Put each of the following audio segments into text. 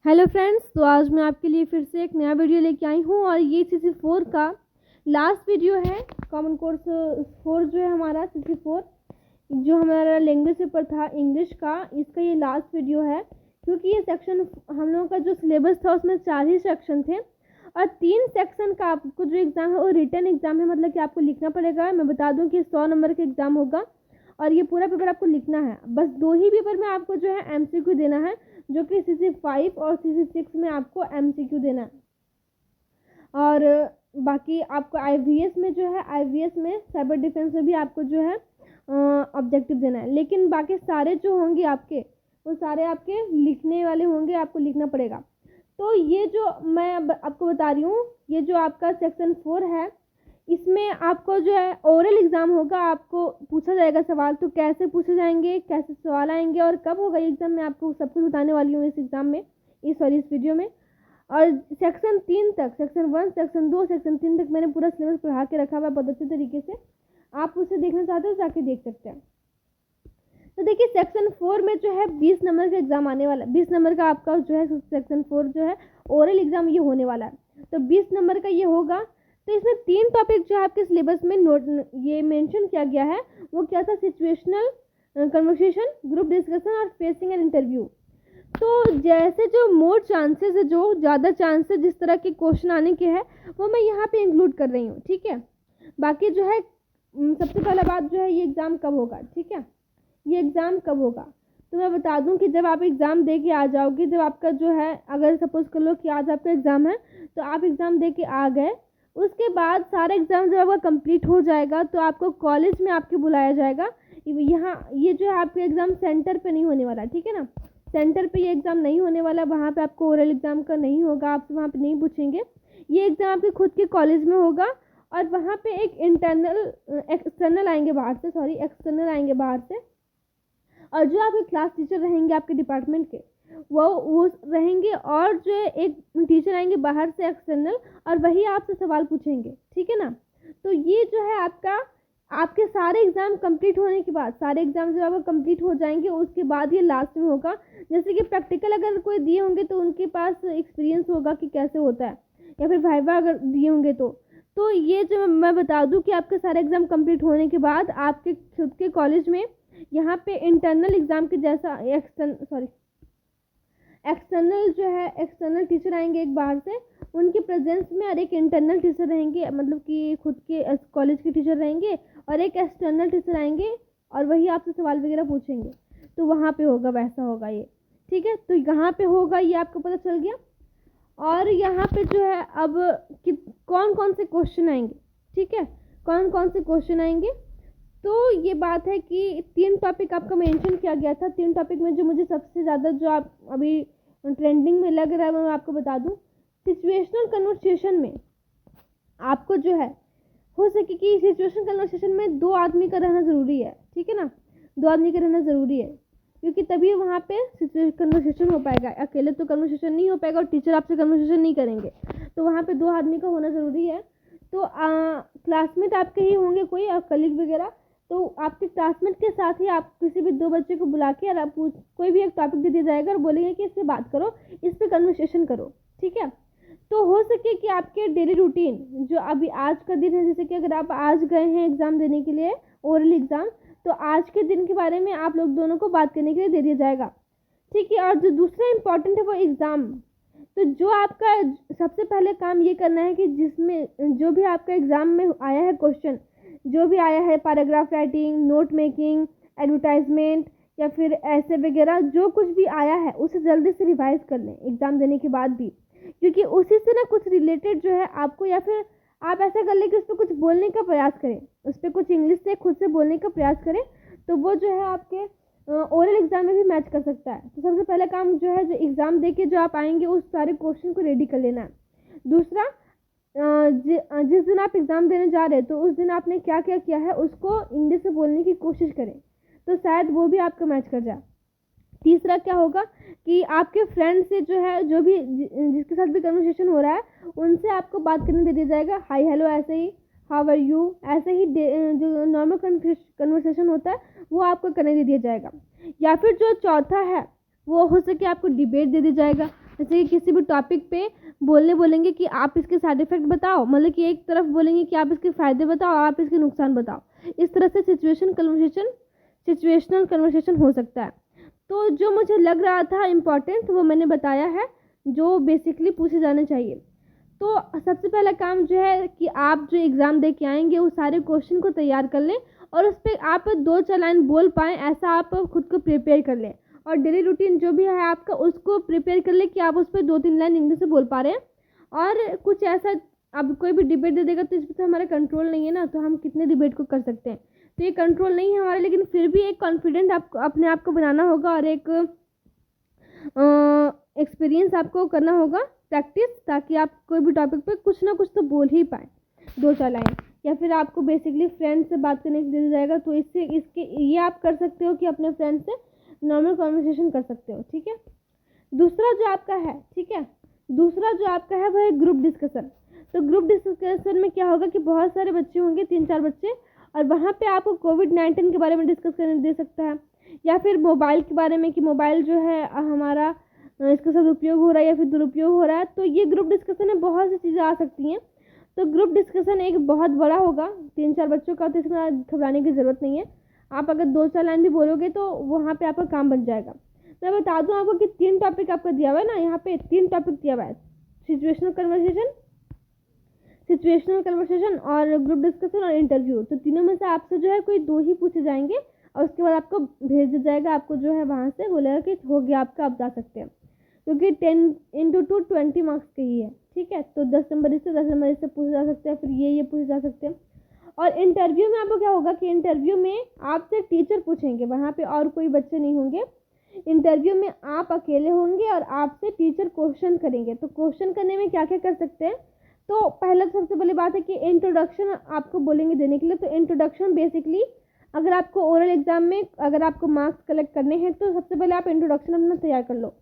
Hello friends, तो आज मैं आपके लिए फिर से एक नया वीडियो लेके आई हूँ और ये CC4 का लास्ट वीडियो है। कॉमन कोर्स 4 जो है हमारा CC4 जो हमारा लैंग्वेज पेपर था इंग्लिश का, इसका ये लास्ट वीडियो है। क्योंकि ये सेक्शन हम लोगों का जो सिलेबस था उसमें 4 ही सेक्शन थे और 3 सेक्शन का आपको जो एग्ज़ाम है वो रिटन एग्ज़ाम है, मतलब कि आपको लिखना पड़ेगा। मैं बता दूँ कि 100 नंबर का एग्ज़ाम होगा और ये पूरा पेपर आपको लिखना है। बस 2 ही पेपर में आपको जो है MCQ देना है, जो कि CC5 और CC6 में आपको MCQ देना है। और बाकी आपको IVS में जो है IVS में साइबर डिफेंस में भी आपको जो है ऑब्जेक्टिव देना है। लेकिन बाकी सारे जो होंगे आपके वो सारे आपके लिखने वाले होंगे, आपको लिखना पड़ेगा। तो ये जो मैं आपको बता रही हूँ, ये जो आपका सेक्शन 4 है इसमें आपको जो है ओरल एग्ज़ाम होगा। आपको पूछा जाएगा सवाल, तो कैसे पूछे जाएंगे, कैसे सवाल आएंगे और कब होगा ये एग्ज़ाम, मैं आपको सब कुछ बताने वाली हूँ इस एग्ज़ाम में, इस वीडियो में। और सेक्शन 3 तक, सेक्शन 1, सेक्शन 2, सेक्शन 3 तक मैंने पूरा सिलेबस पढ़ा के रखा हुआ है बहुत अच्छे तरीके से। आप उसे देखना चाहते हो जाके देख सकते हैं। तो देखिए सेक्शन 4 में जो है 20 नंबर का एग्ज़ाम आने वाला है। 20 नंबर का आपका जो है सेक्शन 4 जो है ओरल एग्ज़ाम ये होने वाला है। तो 20 नंबर का ये होगा। तो इसमें 3 टॉपिक जो है आपके सिलेबस में ये मेंशन किया गया है। वो क्या था? सिचुएशनल कन्वर्सेशन, ग्रुप डिस्कशन और फेसिंग एन इंटरव्यू। तो जैसे जो मोर चांसेस है, जो ज़्यादा चांसेस जिस तरह के क्वेश्चन आने के हैं वो मैं यहाँ पे इंक्लूड कर रही हूँ, ठीक है। बाकी जो है सबसे पहला बात जो है ये एग्ज़ाम कब होगा, ठीक है। ये एग्ज़ाम कब होगा तो मैं बता दूं कि जब आप एग्ज़ाम दे के आ जाओगे, जब आपका जो है अगर सपोज़ कर लो कि आज आपका एग्ज़ाम है तो आप एग्ज़ाम दे के आ गए, उसके बाद सारा एग्ज़ाम जब आपका कंप्लीट हो जाएगा तो आपको कॉलेज में आपके बुलाया जाएगा। यहाँ ये जो है आपका एग्ज़ाम सेंटर पे नहीं होने वाला, ठीक है ना। सेंटर पे ये एग्ज़ाम नहीं होने वाला, वहाँ पे आपको ओरल एग्ज़ाम का नहीं होगा, आपसे वहाँ पे नहीं पूछेंगे। ये एग्ज़ाम आपके खुद के कॉलेज में होगा और वहाँ पे एक एक्सटर्नल आएंगे बाहर से, एक्सटर्नल आएंगे बाहर से। और जो आपके क्लास टीचर रहेंगे आपके डिपार्टमेंट के वो रहेंगे, और जो एक टीचर आएंगे बाहर से एक्सटर्नल, और वही आपसे सवाल पूछेंगे, ठीक है ना। तो ये जो है आपके सारे एग्ज़ाम कंप्लीट होने के बाद, सारे एग्ज़ाम जब आपको कंप्लीट हो जाएंगे उसके बाद ये लास्ट में होगा। जैसे कि प्रैक्टिकल अगर कोई दिए होंगे तो उनके पास एक्सपीरियंस होगा कि कैसे होता है, या फिर वाइवा अगर दिए होंगे तो ये जो मैं बता दूं कि आपके सारे एग्ज़ाम कंप्लीट होने के बाद आपके खुद के कॉलेज में यहाँ पे इंटरनल एग्ज़ाम के जैसा एक्सटर्नल जो है एक्सटर्नल टीचर आएंगे एक बाहर से, उनके प्रेजेंस में, और एक इंटरनल टीचर रहेंगे, मतलब कि खुद के कॉलेज के टीचर रहेंगे, और एक एक्सटर्नल टीचर आएंगे और वही आपसे सवाल वगैरह पूछेंगे। तो वहाँ पे होगा, वैसा होगा ये, ठीक है। तो यहाँ पे होगा, ये आपको पता चल गया। और यहाँ पे जो है अब कि कौन कौन से क्वेश्चन आएंगे, ठीक है, कौन कौन से क्वेश्चन आएंगे। तो ये बात है कि 3 टॉपिक आपका मेंशन किया गया था। 3 टॉपिक में जो मुझे सबसे ज़्यादा जो आप अभी ट्रेंडिंग में लग रहा है वो मैं आपको बता दूं। सिचुएशनल कन्वर्सेशन में आपको जो है हो सके कि सिचुएशनल कन्वर्सेशन में 2 आदमी का रहना ज़रूरी है, ठीक है ना। 2 आदमी का रहना ज़रूरी है क्योंकि तभी वहाँ पे कन्वर्सेशन हो पाएगा। अकेले तो कन्वर्सेशन नहीं हो पाएगा और टीचर आपसे कन्वर्सेशन नहीं करेंगे, तो वहाँ पे 2 आदमी का होना ज़रूरी है। तो क्लासमेट आपके ही होंगे कोई, कलीग वगैरह, तो आपके क्लासमेट के साथ ही आप किसी भी 2 बच्चे को बुला के और आप कोई भी एक टॉपिक दे दिया जाएगा और बोलेंगे कि इससे बात करो, इस पर कन्वर्सेशन करो, ठीक है। तो हो सके कि आपके डेली रूटीन जो अभी आज का दिन है, जैसे कि अगर आप आज गए हैं एग्ज़ाम देने के लिए ओरल एग्ज़ाम, तो आज के दिन के बारे में आप लोग दोनों को बात करने के लिए दे दिया जाएगा, ठीक है। और जो दूसरा इम्पॉर्टेंट है वो एग्ज़ाम। तो जो आपका सबसे पहले काम ये करना है कि जिसमें जो भी आपका एग्ज़ाम में आया है क्वेश्चन, जो भी आया है, paragraph writing, note making, advertisement या फिर ऐसे वगैरह जो कुछ भी आया है उसे जल्दी से रिवाइज कर लें एग्ज़ाम देने के बाद भी, क्योंकि उसी से ना कुछ रिलेटेड जो है आपको, या फिर आप ऐसा कर लें कि उस पर कुछ बोलने का प्रयास करें, उस पर कुछ इंग्लिश से खुद से बोलने का प्रयास करें, तो वो जो है आपके ओरल एग्ज़ाम में भी मैच कर सकता है। तो सबसे पहला काम जो है, जो एग्ज़ाम दे के जो आप आएंगे उस सारे क्वेश्चन को रेडी कर लेना है। दूसरा, जिस दिन आप एग्ज़ाम देने जा रहे हैं तो उस दिन आपने क्या क्या किया है उसको इंग्लिश से बोलने की कोशिश करें, तो शायद वो भी आपका मैच कर जाए। तीसरा क्या होगा कि आपके फ्रेंड से जो है, जो भी जिसके साथ भी कन्वर्सेशन हो रहा है, उनसे आपको बात करने दे दिया जाएगा, हाय हेलो ऐसे ही, हाउ आर यू, ऐसे ही जो नॉर्मल कन्वर्सेशन होता है वो आपको करने दे दिया जाएगा। या फिर जो चौथा है वो हो सके आपको डिबेट दे दिया जाएगा। जैसे कि किसी भी टॉपिक पे बोलेंगे कि आप इसके साइड इफेक्ट बताओ, मतलब कि एक तरफ बोलेंगे कि आप इसके फ़ायदे बताओ, आप इसके नुकसान बताओ। इस तरह से सिचुएशनल कन्वर्सेशन हो सकता है। तो जो मुझे लग रहा था इम्पॉर्टेंट वो मैंने बताया है, जो बेसिकली पूछे जाने चाहिए। तो सबसे पहला काम जो है कि आप जो एग्ज़ाम दे के आएंगे उस सारे क्वेश्चन को तैयार कर लें और उस पर आप 2-4 लाइन बोल पाएँ, ऐसा आप खुद को प्रिपेयर कर लें। और डेली रूटीन जो भी है आपका उसको प्रिपेयर कर लें कि आप उस पर 2-3 लाइन इंग्लिश से बोल पा रहे हैं। और कुछ ऐसा, अब कोई भी डिबेट दे देगा तो इस पर तो हमारा कंट्रोल नहीं है ना, तो हम कितने डिबेट को कर सकते हैं, तो ये कंट्रोल नहीं है हमारा। लेकिन फिर भी एक कॉन्फिडेंट आपको अपने आप को बनाना होगा और एक एक्सपीरियंस आपको करना होगा, प्रैक्टिस, ताकि आप कोई भी टॉपिक पे कुछ ना कुछ तो बोल ही पाए 2-4 लाइन। या फिर आपको बेसिकली फ्रेंड से बात करने के लिए दिया जाएगा, तो इसके ये आप कर सकते हो कि अपने फ्रेंड से नॉर्मल कन्वर्सेशन कर सकते हो। ठीक है, दूसरा जो आपका है, ठीक है, दूसरा जो आपका है वह है ग्रुप डिस्कशन। तो ग्रुप डिस्कशन में क्या होगा कि बहुत सारे बच्चे होंगे, 3-4 बच्चे, और वहाँ पे आपको कोविड-19 के बारे में डिस्कस करने दे सकता है, या फिर मोबाइल के बारे में कि मोबाइल जो है हमारा इसका सदुपयोग हो रहा है या फिर दुरुपयोग हो रहा है। तो ये ग्रुप डिस्कशन में बहुत सी चीज़ें आ सकती हैं। तो ग्रुप डिस्कशन एक बहुत बड़ा होगा 3-4 बच्चों का, तो इसमें घबराने की ज़रूरत नहीं है। आप अगर 2-4 लाइन भी बोलोगे तो वहाँ पे आपका काम बन जाएगा। मैं बता दूँ आपको कि 3 टॉपिक आपका दिया हुआ है ना, यहाँ पे 3 टॉपिक दिया हुआ है, सिचुएशनल कन्वर्सेशन और ग्रुप डिस्कशन और इंटरव्यू। तो तीनों में से आपसे जो है कोई 2 ही पूछे जाएंगे और उसके बाद आपको भेज दिया जाएगा, आपको जो है वहाँ से बोलेगा कि हो गया आपका, आप जा सकते हैं, क्योंकि 10 × 2 20 मार्क्स के ही है। ठीक है, तो 10 नंबर इससे पूछे जा सकते हैं, फिर ये पूछे जा सकते हैं। और इंटरव्यू में आपको क्या होगा कि इंटरव्यू में आपसे टीचर पूछेंगे, वहाँ पे और कोई बच्चे नहीं होंगे। इंटरव्यू में आप अकेले होंगे और आपसे टीचर क्वेश्चन करेंगे। तो क्वेश्चन करने में क्या क्या कर सकते हैं, तो पहला सबसे पहली बात है कि इंट्रोडक्शन आपको बोलेंगे देने के लिए। तो इंट्रोडक्शन बेसिकली अगर आपको ओरल एग्जाम में अगर आपको मार्क्स कलेक्ट करने हैं तो सबसे पहले आप इंट्रोडक्शन अपना तैयार कर लो,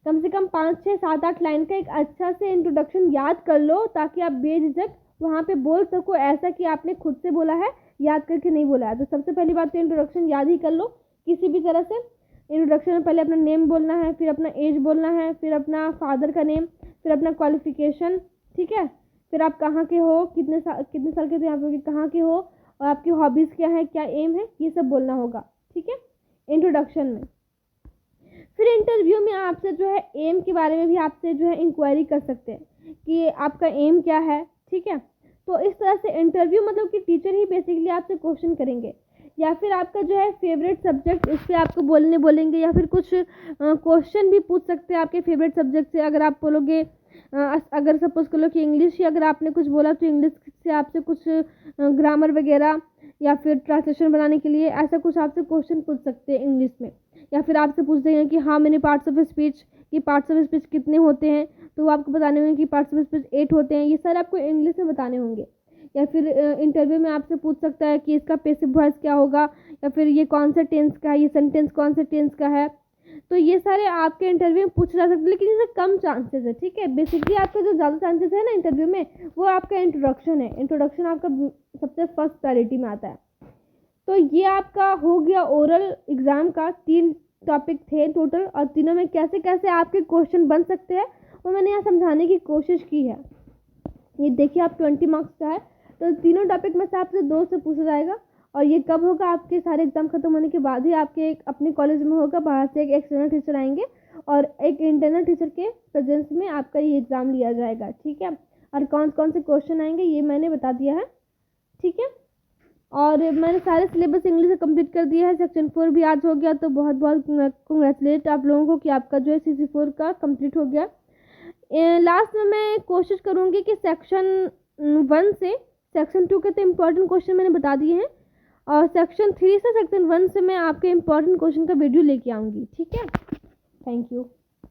कम से कम 5, 6, 7, 8 लाइन का एक अच्छा से इंट्रोडक्शन याद कर लो, ताकि आप बेझिझक वहाँ पे बोल सको, ऐसा कि आपने खुद से बोला है, याद करके नहीं बोला है। तो सबसे पहली बात तो इंट्रोडक्शन याद ही कर लो किसी भी तरह से। इंट्रोडक्शन में पहले अपना नेम बोलना है, फिर अपना एज बोलना है, फिर अपना फादर का नेम, फिर अपना क्वालिफिकेशन, ठीक है, फिर आप कहाँ के हो, कितने साल के थे आप लोग, कहाँ के हो, और आपकी हॉबीज़ क्या है, क्या एम है, ये सब बोलना होगा। ठीक है, इंट्रोडक्शन में। फिर इंटरव्यू में आपसे जो है एम के बारे में भी आपसे जो है इंक्वायरी कर सकते हैं कि आपका एम क्या है। ठीक है, तो इस तरह से इंटरव्यू मतलब कि टीचर ही बेसिकली आपसे क्वेश्चन करेंगे, या फिर आपका जो है फेवरेट सब्जेक्ट, इस पर आपको बोलेंगे, या फिर कुछ क्वेश्चन भी पूछ सकते हैं आपके फेवरेट सब्जेक्ट से। अगर आप बोलोगे, अगर सपोज कर लो कि इंग्लिश ही अगर आपने कुछ बोला तो इंग्लिश से आपसे कुछ ग्रामर वगैरह या फिर ट्रांसलेशन बनाने के लिए ऐसा कुछ आपसे क्वेश्चन पूछ सकते हैं इंग्लिश में। या फिर आपसे पूछ देंगे कि how many parts of speech, कि पार्ट्स ऑफ स्पीच कितने होते हैं, तो वो आपको बताने होंगे कि पार्ट्स ऑफ स्पीच 8 होते हैं। ये सारे आपको इंग्लिश में बताने होंगे। या फिर इंटरव्यू में आपसे पूछ सकता है कि इसका पैसिव वॉइस क्या होगा, या फिर ये कौन से टेंस का है, ये सेंटेंस कौन से टेंस का है। तो ये सारे आपके इंटरव्यू में पूछे जा सकते हैं, लेकिन इससे कम चांसेस है। ठीक है, बेसिकली आपका जो ज़्यादा चांसेस है ना इंटरव्यू में, वो आपका इंट्रोडक्शन है। इंट्रोडक्शन आपका सबसे फर्स्ट प्रायोरिटी में आता है। तो ये आपका हो गया ओरल एग्ज़ाम का 3 टॉपिक थे टोटल, और तीनों में कैसे कैसे आपके क्वेश्चन बन सकते हैं वो मैंने यहाँ समझाने की कोशिश की है। ये देखिए, आप 20 मार्क्स का है, तो तीनों टॉपिक में से आपसे 2 से पूछा जाएगा। और ये कब होगा, आपके सारे एग्जाम खत्म होने के बाद ही आपके अपने कॉलेज में होगा। बाहर से एक एक्सटर्नल टीचर आएंगे और एक इंटरनल टीचर के प्रेजेंस में आपका ये एग्ज़ाम लिया जाएगा। ठीक है, और कौन कौन से क्वेश्चन आएंगे ये मैंने बता दिया है। ठीक है, और मैंने सारे सिलेबस इंग्लिश से कंप्लीट कर दिया है। सेक्शन 4 भी आज हो गया, तो बहुत बहुत कंग्रेचुलेट आप लोगों को कि आपका जो है CC4 का कंप्लीट हो गया। लास्ट में मैं कोशिश करूँगी कि सेक्शन 1 से सेक्शन 2 के तो इम्पोर्टेंट क्वेश्चन मैंने बता दिए हैं, और सेक्शन 3 से सेक्शन 1 से मैं आपके इम्पोर्टेंट क्वेश्चन का वीडियो लेके आऊँगी। ठीक है, थैंक यू।